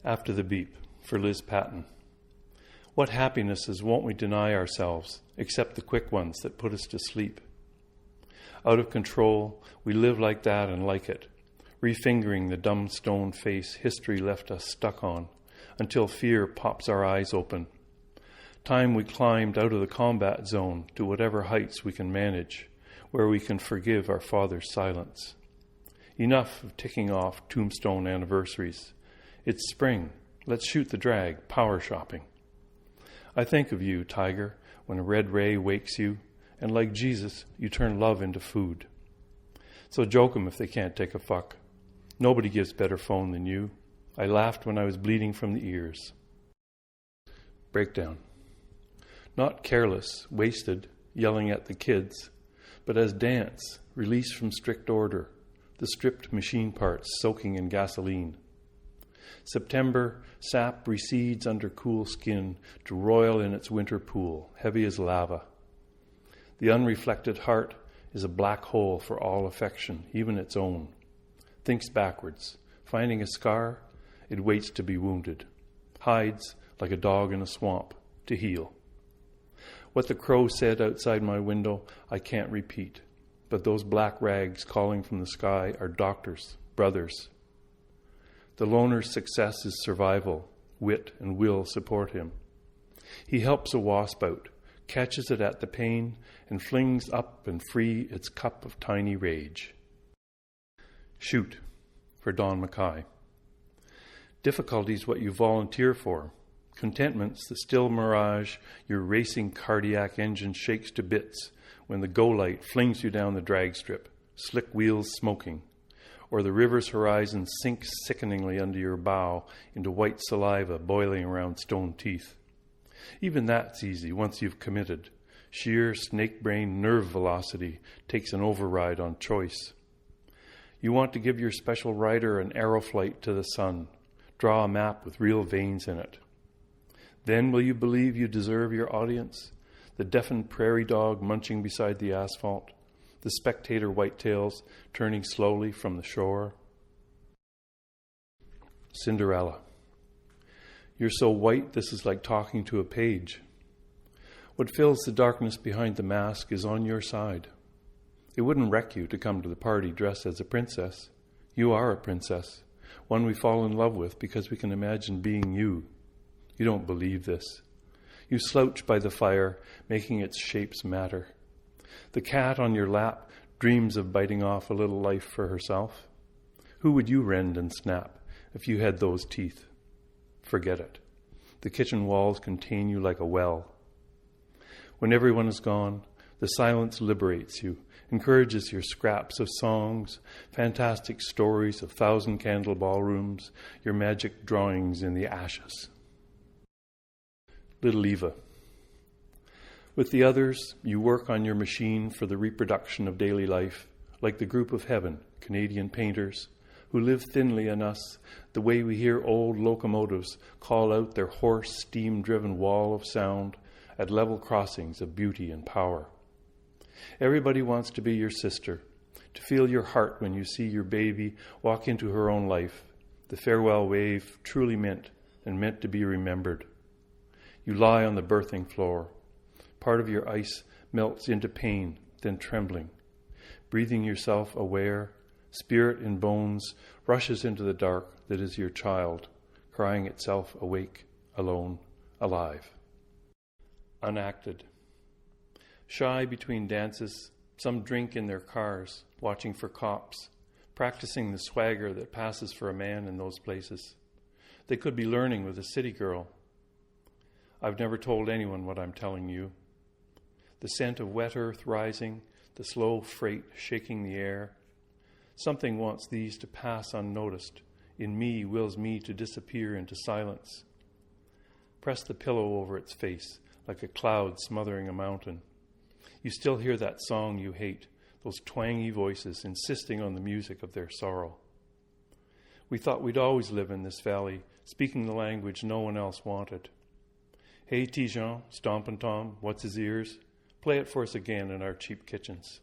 After the beep, for Liz Patton. What happinesses won't we deny ourselves, except the quick ones that put us to sleep? Out of control, we live like that and like it, refingering the dumb stone face history left us stuck on, until fear pops our eyes open. Time we climbed out of the combat zone to whatever heights we can manage, where we can forgive our father's silence. Enough of ticking off tombstone anniversaries. It's spring. Let's shoot the drag, power shopping. I think of you, tiger, when a red ray wakes you, and like Jesus, you turn love into food. So joke 'em if they can't take a fuck. Nobody gives better phone than you. I laughed when I was bleeding from the ears. Breakdown. Not careless, wasted, yelling at the kids, but as dance, released from strict order, the stripped machine parts soaking in gasoline. September, sap recedes under cool skin to roil in its winter pool, heavy as lava. The unreflected heart is a black hole for all affection, even its own. Thinks backwards. Finding a scar, it waits to be wounded. Hides, like a dog in a swamp, to heal. What the crow said outside my window, I can't repeat. But those black rags calling from the sky are doctors, brothers. The loner's success is survival. Wit and will support him. He helps a wasp out, catches it at the pain, and flings up and free its cup of tiny rage. Chute, for Don Mackay. Difficulty's what you volunteer for. Contentment's the still mirage your racing cardiac engine shakes to bits when the go light flings you down the drag strip, slick wheels smoking, or the river's horizon sinks sickeningly under your bow into white saliva boiling around stone teeth. Even that's easy once you've committed. Sheer snake-brain nerve velocity takes an override on choice. You want to give your special rider an arrow flight to the sun, draw a map with real veins in it. Then will you believe you deserve your audience? The deafened prairie dog munching beside the asphalt, the spectator whitetails turning slowly from the shore. Cinderella. You're so white this is like talking to a page. What fills the darkness behind the mask is on your side. It wouldn't wreck you to come to the party dressed as a princess. You are a princess, one we fall in love with because we can imagine being you. You don't believe this. You slouch by the fire, making its shapes matter. The cat on your lap dreams of biting off a little life for herself. Who would you rend and snap if you had those teeth? Forget it. The kitchen walls contain you like a well. When everyone is gone, the silence liberates you, encourages your scraps of songs, fantastic stories of thousand-candle ballrooms, your magic drawings in the ashes. Little Eva. With the others, you work on your machine for the reproduction of daily life, like the group of heaven, Canadian painters, who live thinly in us the way we hear old locomotives call out their hoarse, steam-driven wall of sound at level crossings of beauty and power. Everybody wants to be your sister, to feel your heart when you see your baby walk into her own life, the farewell wave truly meant and meant to be remembered. You lie on the birthing floor. Part of your ice melts into pain, then trembling. Breathing yourself aware, spirit in bones rushes into the dark that is your child, crying itself awake, alone, alive. Unacted. Shy between dances, some drink in their cars, watching for cops, practicing the swagger that passes for a man in those places. They could be learning with a city girl. I've never told anyone what I'm telling you. The scent of wet earth rising, the slow freight shaking the air. Something wants these to pass unnoticed. In me wills me to disappear into silence. Press the pillow over its face, like a cloud smothering a mountain. You still hear that song you hate, those twangy voices insisting on the music of their sorrow. We thought we'd always live in this valley, speaking the language no one else wanted. Hey, Tijon, Stompin' Tom, what's his ears? Play it for us again in our cheap kitchens.